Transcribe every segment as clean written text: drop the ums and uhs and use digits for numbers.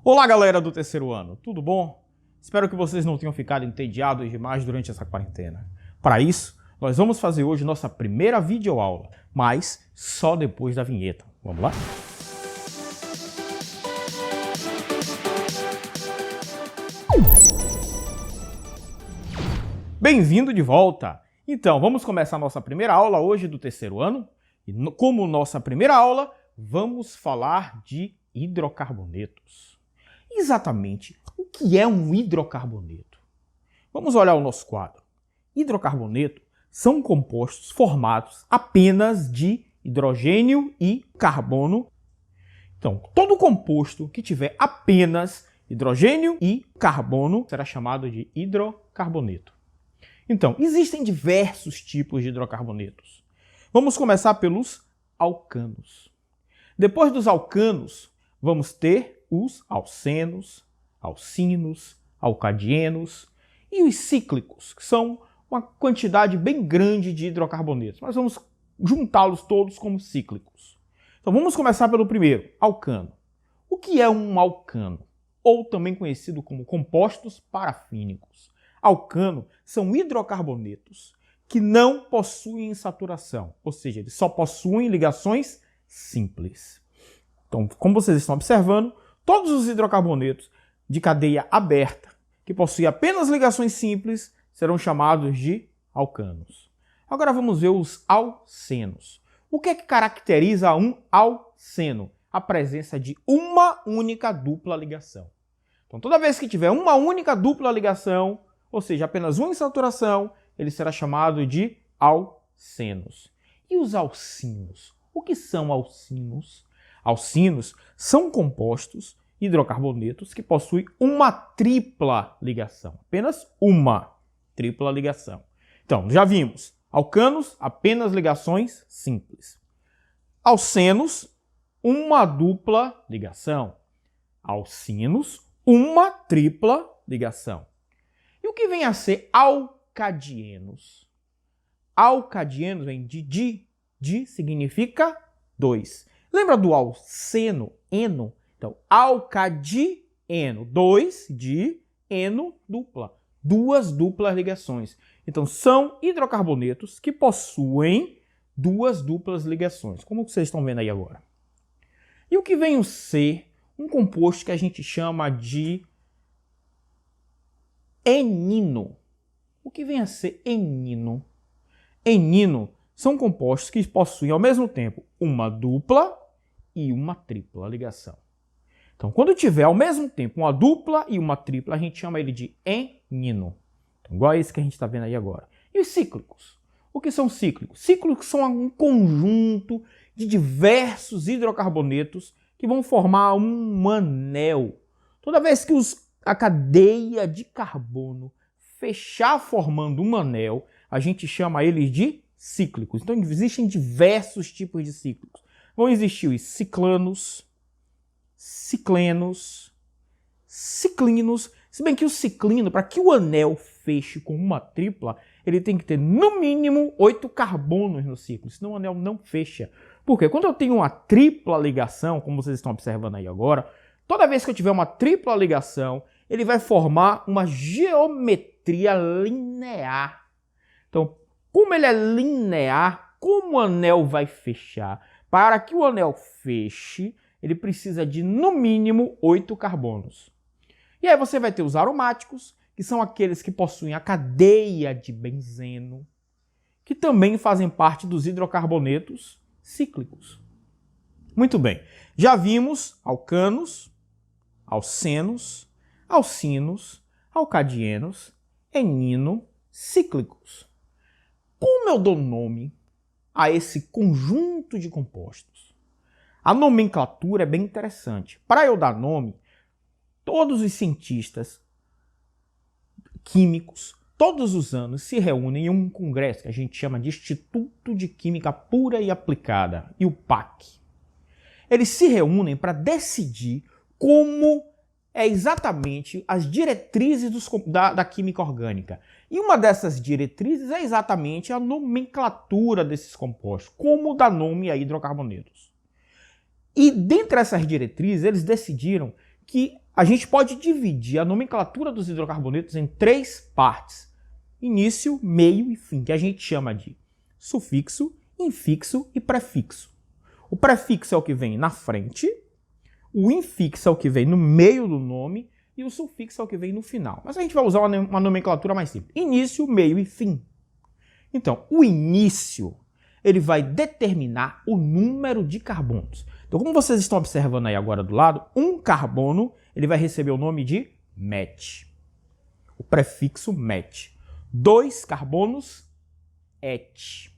Olá, galera do terceiro ano, tudo bom? Espero que vocês não tenham ficado entediados demais durante essa quarentena. Para isso, nós vamos fazer hoje nossa primeira videoaula, mas só depois da vinheta. Vamos lá? Bem-vindo de volta! Então, vamos começar nossa primeira aula hoje do terceiro ano. E como nossa primeira aula, vamos falar de hidrocarbonetos. Exatamente, o que é um hidrocarboneto? Vamos olhar o nosso quadro. Hidrocarboneto são compostos formados apenas de hidrogênio e carbono. Então, todo composto que tiver apenas hidrogênio e carbono será chamado de hidrocarboneto. Então, existem diversos tipos de hidrocarbonetos. Vamos começar pelos alcanos. Depois dos alcanos, vamos ter os alcenos, alcinos, alcadienos e os cíclicos, que são uma quantidade bem grande de hidrocarbonetos. Mas vamos juntá-los todos como cíclicos. Então vamos começar pelo primeiro, alcano. O que é um alcano? Ou também conhecido como compostos parafínicos. Alcano são hidrocarbonetos que não possuem saturação, ou seja, eles só possuem ligações simples. Então, como vocês estão observando, todos os hidrocarbonetos de cadeia aberta, que possuem apenas ligações simples, serão chamados de alcanos. Agora vamos ver os alcenos. O que é que caracteriza um alceno? A presença de uma única dupla ligação. Então, toda vez que tiver uma única dupla ligação, ou seja, apenas uma insaturação, ele será chamado de alcenos. E os alcinos? O que são alcinos? Alcinos são compostos hidrocarbonetos que possuem uma tripla ligação. Apenas uma tripla ligação. Então, já vimos. Alcanos, apenas ligações simples. Alcenos, uma dupla ligação. Alcinos, uma tripla ligação. E o que vem a ser alcadienos? Alcadienos vem de di significa dois. Lembra do alceno, eno? Então, alcadieno, dois de eno dupla. Duas duplas ligações. Então, são hidrocarbonetos que possuem duas duplas ligações, como vocês estão vendo aí agora. E o que vem a ser um composto que a gente chama de enino? O que vem a ser enino? Enino são compostos que possuem ao mesmo tempo uma dupla e uma tripla ligação. Então, quando tiver ao mesmo tempo uma dupla e uma tripla, a gente chama ele de enino. Então, igual a esse que a gente está vendo aí agora. E os cíclicos? O que são cíclicos? Cíclicos são um conjunto de diversos hidrocarbonetos que vão formar um anel. Toda vez que a cadeia de carbono fechar formando um anel, a gente chama eles de cíclicos. Então, existem diversos tipos de cíclicos. Vão existir os ciclanos, ciclenos, ciclinos. Se bem que o ciclino, para que o anel feche com uma tripla, ele tem que ter no mínimo 8 carbonos no ciclo, senão o anel não fecha. Por quê? Quando eu tenho uma tripla ligação, como vocês estão observando aí agora, toda vez que eu tiver uma tripla ligação, ele vai formar uma geometria linear. Então, como ele é linear, como o anel vai fechar? Para que o anel feche, ele precisa de, no mínimo, 8 carbonos. E aí você vai ter os aromáticos, que são aqueles que possuem a cadeia de benzeno, que também fazem parte dos hidrocarbonetos cíclicos. Muito bem, já vimos alcanos, alcenos, alcinos, alcadienos, enino, cíclicos. Como eu dou nome a esse conjunto de compostos? A nomenclatura é bem interessante. Para eu dar nome, todos os cientistas químicos, todos os anos, se reúnem em um congresso que a gente chama de Instituto de Química Pura e Aplicada, IUPAC. Eles se reúnem para decidir como é exatamente as diretrizes da química orgânica. E uma dessas diretrizes é exatamente a nomenclatura desses compostos, como dar nome a hidrocarbonetos. E dentre essas diretrizes, eles decidiram que a gente pode dividir a nomenclatura dos hidrocarbonetos em 3 partes: início, meio e fim, que a gente chama de sufixo, infixo e prefixo. O prefixo é o que vem na frente, o infixo é o que vem no meio do nome e o sufixo é o que vem no final. Mas a gente vai usar uma nomenclatura mais simples: início, meio e fim. Então, o início, ele vai determinar o número de carbonos. Então, como vocês estão observando aí agora do lado, um carbono, ele vai receber o nome de met. O prefixo met. 2 carbonos, et.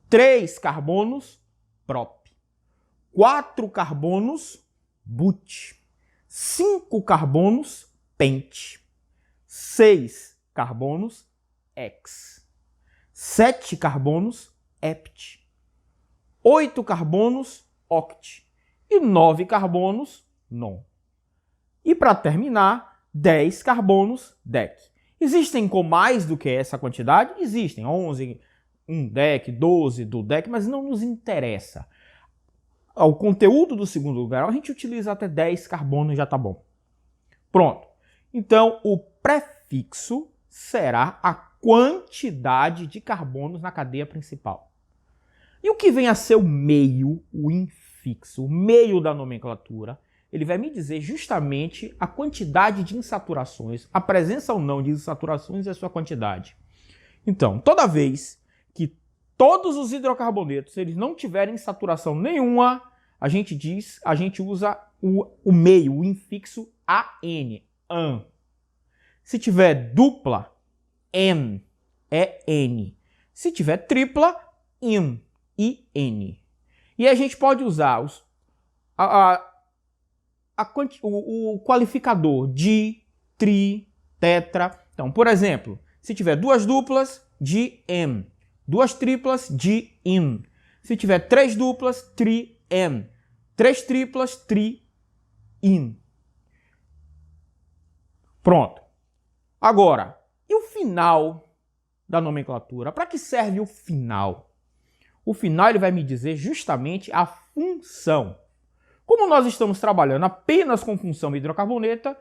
3 carbonos, prop. 4 carbonos, but. 5 carbonos, pent. 6 carbonos, ex. 7 carbonos, hept. 8 carbonos, oct. E 9 carbonos, non. E para terminar, 10 carbonos, dec. Existem com mais do que essa quantidade? Existem. 11, 1 dec, 12 do dec, mas não nos interessa. O conteúdo do segundo grau, a gente utiliza até 10 carbonos, já tá bom. Pronto. Então, o prefixo será a quantidade de carbonos na cadeia principal. E o que vem a ser o meio, o infixo, o meio da nomenclatura, ele vai me dizer justamente a quantidade de insaturações, a presença ou não de insaturações e a sua quantidade. Então, toda vez que todos os hidrocarbonetos eles não tiverem saturação nenhuma, a gente usa o meio, o infixo AN, AN. Se tiver dupla, N, é N. Se tiver tripla, IN, IN. E a gente pode usar o qualificador di, tri, tetra. Então, por exemplo, se tiver 2 duplas, di-M. 2 triplas, di-in. Se tiver 3 duplas, tri-N. 3 triplas, tri-in. Pronto. Agora, e o final da nomenclatura? Para que serve o final? O final ele vai me dizer justamente a função. Como nós estamos trabalhando apenas com função hidrocarboneta,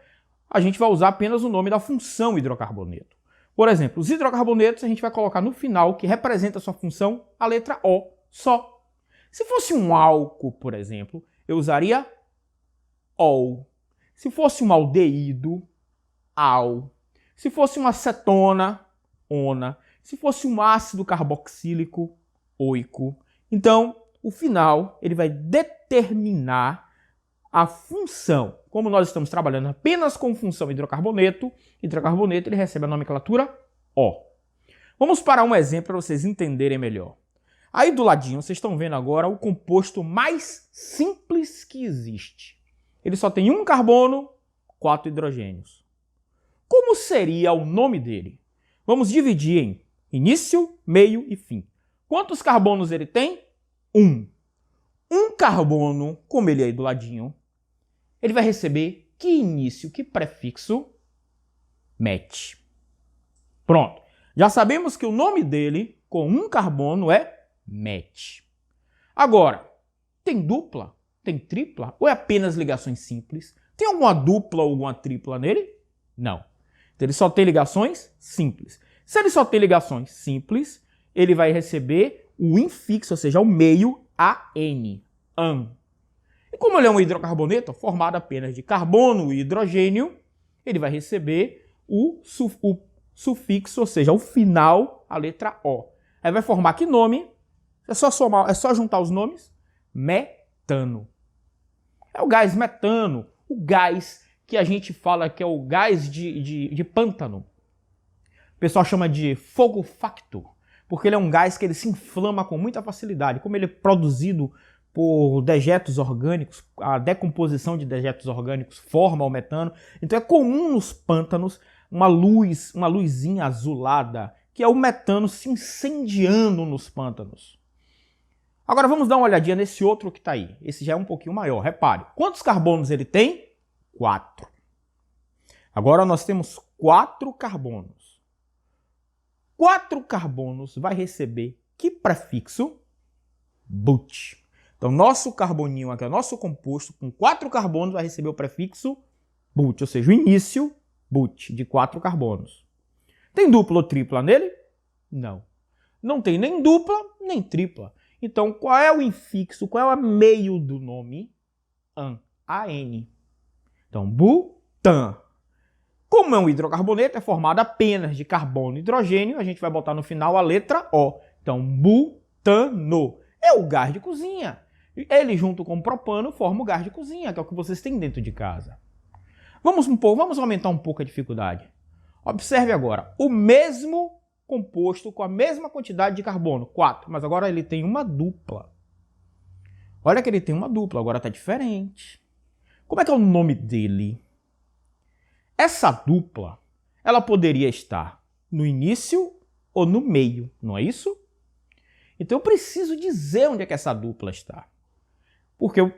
a gente vai usar apenas o nome da função hidrocarboneto. Por exemplo, os hidrocarbonetos a gente vai colocar no final, que representa a sua função, a letra O só. Se fosse um álcool, por exemplo, eu usaria OL. Se fosse um aldeído, AL. Se fosse uma acetona, ONA. Se fosse um ácido carboxílico, OICO. Então, o final ele vai determinar a função. Como nós estamos trabalhando apenas com função hidrocarboneto, ele recebe a nomenclatura O. Vamos para um exemplo para vocês entenderem melhor. Aí do ladinho, vocês estão vendo agora o composto mais simples que existe. Ele só tem um carbono, 4 hidrogênios. Como seria o nome dele? Vamos dividir em início, meio e fim. Quantos carbonos ele tem? 1. Um carbono, como ele é aí do ladinho, ele vai receber que início, que prefixo? Met. Pronto. Já sabemos que o nome dele, com um carbono, é met. Agora, tem dupla? Tem tripla? Ou é apenas ligações simples? Tem alguma dupla ou alguma tripla nele? Não. Então ele só tem ligações simples. Se ele só tem ligações simples, ele vai receber o infixo, ou seja, o meio, AN, AN. E como ele é um hidrocarboneto formado apenas de carbono e hidrogênio, ele vai receber o sufixo, ou seja, o final, a letra O. Aí vai formar que nome? É só juntar os nomes. Metano. É o gás metano, o gás que a gente fala que é o gás de pântano. O pessoal chama de fogo facto, porque ele é um gás que ele se inflama com muita facilidade. Como ele é produzido por dejetos orgânicos, a decomposição de dejetos orgânicos forma o metano. Então é comum nos pântanos uma luzinha azulada, que é o metano se incendiando nos pântanos. Agora vamos dar uma olhadinha nesse outro que está aí. Esse já é um pouquinho maior, repare. Quantos carbonos ele tem? 4. Agora nós temos 4 carbonos. 4 carbonos vai receber que prefixo? But. Então, nosso carboninho aqui, o nosso composto com 4 carbonos vai receber o prefixo but, ou seja, o início but, de 4 carbonos. Tem dupla ou tripla nele? Não. Não tem nem dupla, nem tripla. Então, qual é o infixo, qual é o meio do nome? An. Então, butan. Como é um hidrocarboneto, é formado apenas de carbono e hidrogênio, a gente vai botar no final a letra O. Então, butano. É o gás de cozinha. Ele, junto com o propano, forma o gás de cozinha, que é o que vocês têm dentro de casa. Vamos aumentar um pouco a dificuldade. Observe agora, o mesmo composto com a mesma quantidade de carbono, 4, mas agora ele tem uma dupla. Olha que ele tem uma dupla, agora está diferente. Como é que é o nome dele? Essa dupla, ela poderia estar no início ou no meio, não é isso? Então eu preciso dizer onde é que essa dupla está. Porque o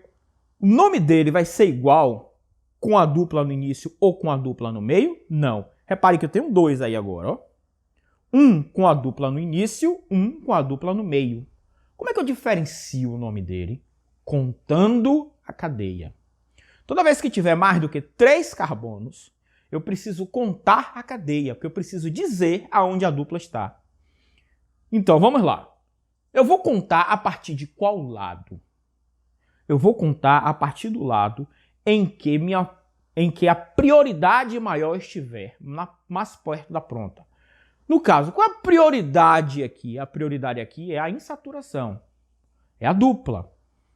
nome dele vai ser igual com a dupla no início ou com a dupla no meio? Não. Repare que eu tenho 2 aí agora, ó. Um com a dupla no início, um com a dupla no meio. Como é que eu diferencio o nome dele? Contando a cadeia. Toda vez que tiver mais do que 3 carbonos, eu preciso contar a cadeia, porque eu preciso dizer aonde a dupla está. Então, vamos lá. Eu vou contar a partir de qual lado? Eu vou contar a partir do lado em que a prioridade maior estiver mais perto da ponta. No caso, qual é a prioridade aqui? A prioridade aqui é a insaturação. É a dupla.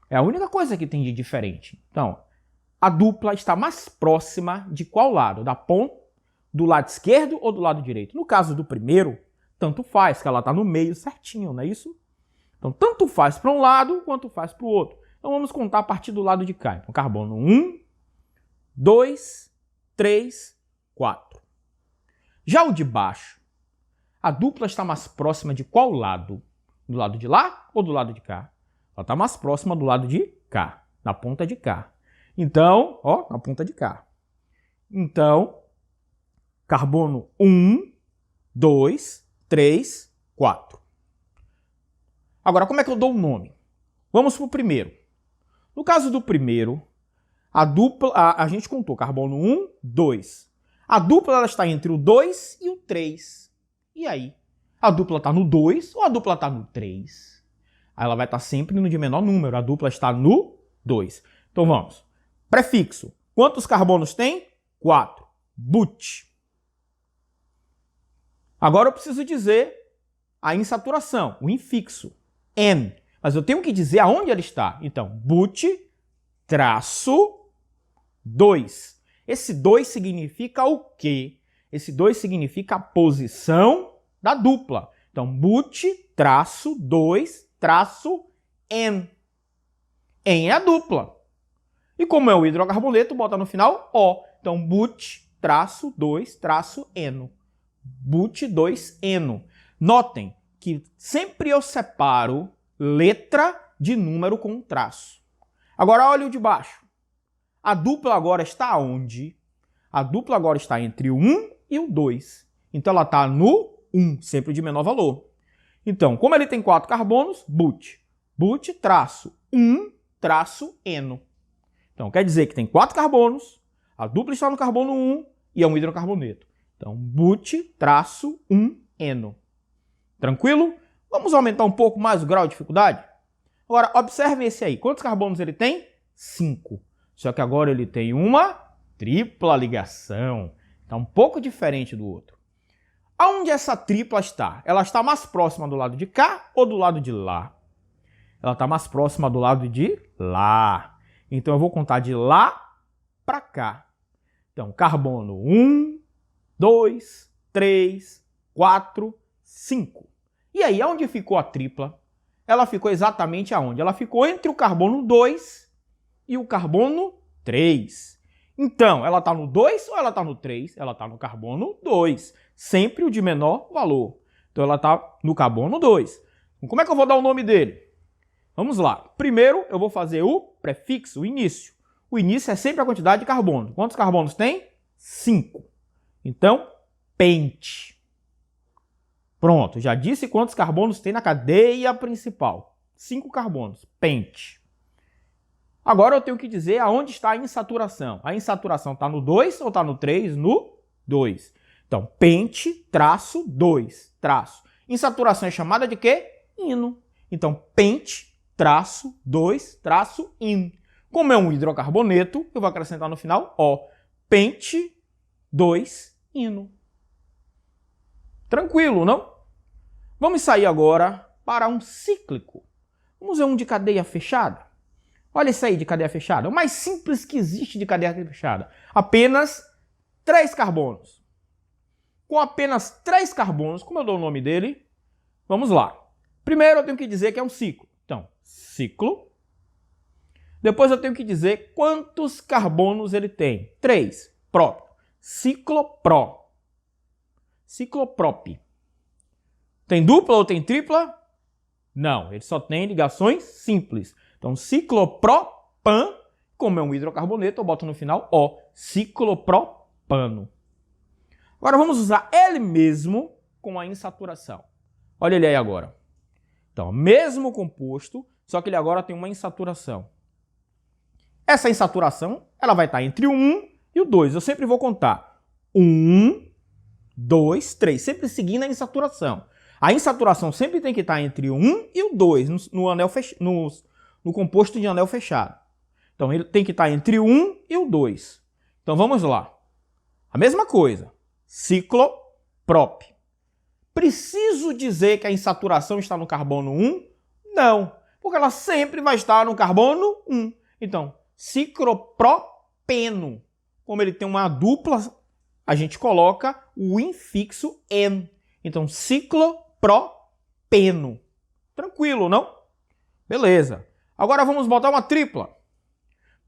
É a única coisa que tem de diferente. Então, a dupla está mais próxima de qual lado? Da ponta, do lado esquerdo ou do lado direito? No caso do primeiro, tanto faz, que ela está no meio certinho, não é isso? Então, tanto faz para um lado quanto faz para o outro. Então, vamos contar a partir do lado de cá. Então, carbono 1, 2, 3, 4. Já o de baixo, a dupla está mais próxima de qual lado? Do lado de lá ou do lado de cá? Ela está mais próxima do lado de cá, na ponta de cá. Então, ó, na ponta de cá. Então, carbono 1, 2, 3, 4. Agora, como é que eu dou o nome? Vamos para o primeiro. No caso do primeiro, a dupla, a gente contou carbono 1, 2. A dupla ela está entre o 2 e o 3. E aí? A dupla está no 2 ou a dupla está no 3? Aí ela vai estar sempre no de menor número. A dupla está no 2. Então vamos. Prefixo. Quantos carbonos tem? 4. But. Agora eu preciso dizer a insaturação, o infixo. N. Mas eu tenho que dizer aonde ela está. Então, but traço 2. Esse 2 significa o quê? Esse 2 significa a posição da dupla. Então, but traço 2 traço N. N é a dupla. E como é o hidrocarboneto, bota no final O. Então, but traço 2 traço Eno. But 2Eno. Notem que sempre eu separo letra de número com um traço. Agora olha o de baixo. A dupla agora está onde? A dupla agora está entre o 1 e o 2. Então ela está no 1, sempre de menor valor. Então, como ele tem 4 carbonos, but. But traço 1 traço Eno. Então quer dizer que tem 4 carbonos, a dupla está no carbono 1 e é um hidrocarboneto. Então, but traço 1Eno. Tranquilo? Vamos aumentar um pouco mais o grau de dificuldade? Agora, observe esse aí. Quantos carbonos ele tem? 5. Só que agora ele tem uma tripla ligação. Está um pouco diferente do outro. Aonde essa tripla está? Ela está mais próxima do lado de cá ou do lado de lá? Ela está mais próxima do lado de lá. Então, eu vou contar de lá para cá. Então, carbono 1, 2, 3, 4, 5. E aí, onde ficou a tripla? Ela ficou exatamente aonde? Ela ficou entre o carbono 2 e o carbono 3. Então, ela está no 2 ou ela está no 3? Ela está no carbono 2. Sempre o de menor valor. Então, ela está no carbono 2. Como é que eu vou dar o nome dele? Vamos lá. Primeiro, eu vou fazer o prefixo, o início. O início é sempre a quantidade de carbono. Quantos carbonos tem? 5. Então, pente. Pronto, já disse quantos carbonos tem na cadeia principal. 5 carbonos, pente. Agora eu tenho que dizer aonde está a insaturação. A insaturação está no 2 ou está no 3? No 2. Então, pente, traço, 2, traço. Insaturação é chamada de quê? Ino. Então, pente, traço, 2, traço, in. Como é um hidrocarboneto, eu vou acrescentar no final O. Pente, 2, ino. Tranquilo, não? Vamos sair agora para um cíclico. Vamos ver um de cadeia fechada. Olha esse aí de cadeia fechada. O mais simples que existe de cadeia fechada. Apenas 3 carbonos. Com apenas 3 carbonos, como eu dou o nome dele? Vamos lá. Primeiro eu tenho que dizer que é um ciclo. Então, ciclo. Depois eu tenho que dizer quantos carbonos ele tem. 3. Próprio. Ciclopró. Cicloprop. Tem dupla ou tem tripla? Não, ele só tem ligações simples. Então, ciclopropan, como é um hidrocarboneto, eu boto no final O. Ciclopropano. Agora vamos usar ele mesmo com a insaturação. Olha ele aí agora. Então, mesmo composto, só que ele agora tem uma insaturação. Essa insaturação, ela vai estar entre o 1 e o 2. Eu sempre vou contar 1, 2, 3, sempre seguindo a insaturação. A insaturação sempre tem que estar entre o 1 e o 2 no composto de anel fechado. Então, ele tem que estar entre o 1 e o 2. Então, vamos lá. A mesma coisa. Cicloprop. Preciso dizer que a insaturação está no carbono 1? Não, porque ela sempre vai estar no carbono 1. Então, ciclopropeno. Como ele tem uma dupla, a gente coloca o infixo N. Então, ciclopropeno. Tranquilo, não? Beleza. Agora vamos botar uma tripla.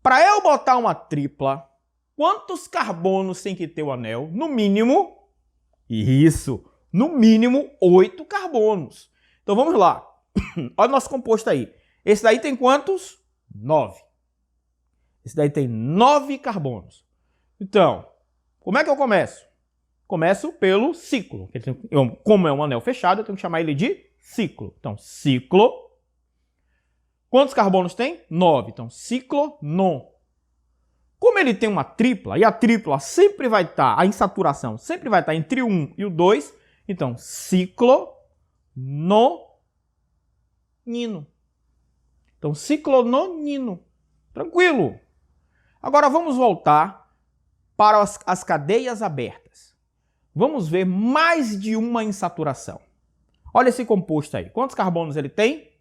Para eu botar uma tripla, quantos carbonos tem que ter o anel? No mínimo, isso, no mínimo 8 carbonos. Então vamos lá. Olha o nosso composto aí. Esse daí tem quantos? 9. Esse daí tem 9 carbonos. Então, como é que eu começo? Começo pelo ciclo. Como é um anel fechado, eu tenho que chamar ele de ciclo. Então, ciclo. Quantos carbonos tem? 9. Então, ciclonon. Como ele tem uma tripla, e a tripla sempre vai estar, a insaturação sempre vai estar entre o 1 e o 2, então, ciclononino. Então, ciclononino. Tranquilo. Agora vamos voltar para as cadeias abertas. Vamos ver mais de uma insaturação. Olha esse composto aí. Quantos carbonos ele tem?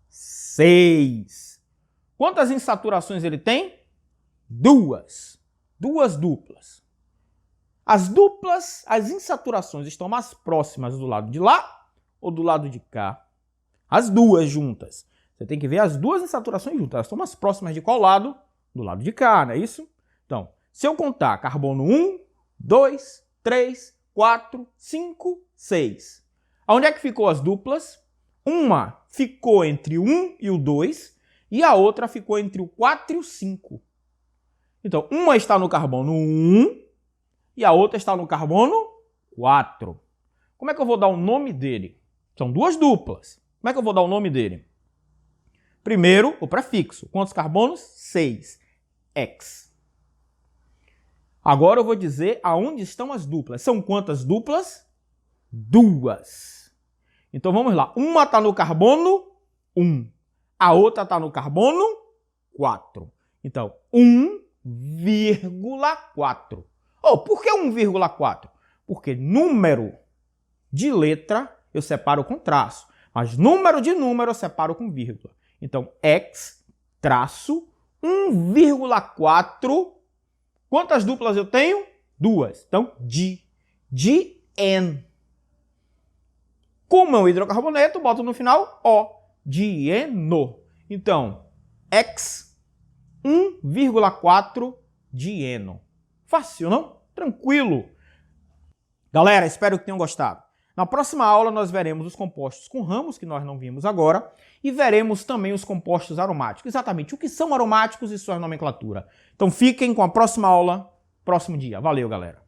6. Quantas insaturações ele tem? 2. 2 duplas. As duplas, as insaturações estão mais próximas do lado de lá ou do lado de cá? As duas juntas. Você tem que ver as duas insaturações juntas. Elas estão mais próximas de qual lado? Do lado de cá, não é isso? Então, se eu contar carbono 1, 2, 3, 4, 5, 6. Onde é que ficou as duplas? Uma ficou entre o 1 e o 2 e a outra ficou entre o 4 e o 5. Então, uma está no carbono 1 e a outra está no carbono 4. Como é que eu vou dar o nome dele? São duas duplas. Como é que eu vou dar o nome dele? Primeiro, o prefixo. Quantos carbonos? 6. X. Agora eu vou dizer aonde estão as duplas. São quantas duplas? 2. Então vamos lá. Uma está no carbono 1. A outra está no carbono 4. Então, 1,4. Oh, por que 1,4? Porque número de letra eu separo com traço. Mas número de número eu separo com vírgula. Então, X traço 1,4. Quantas duplas eu tenho? 2. Então, N. Como é um hidrocarboneto, boto no final O. Dieno. Então, X 1,4 dieno. Fácil, não? Tranquilo. Galera, espero que tenham gostado. Na próxima aula nós veremos os compostos com ramos, que nós não vimos agora, e veremos também os compostos aromáticos. Exatamente o que são aromáticos e sua nomenclatura. Então fiquem com a próxima aula, próximo dia. Valeu, galera!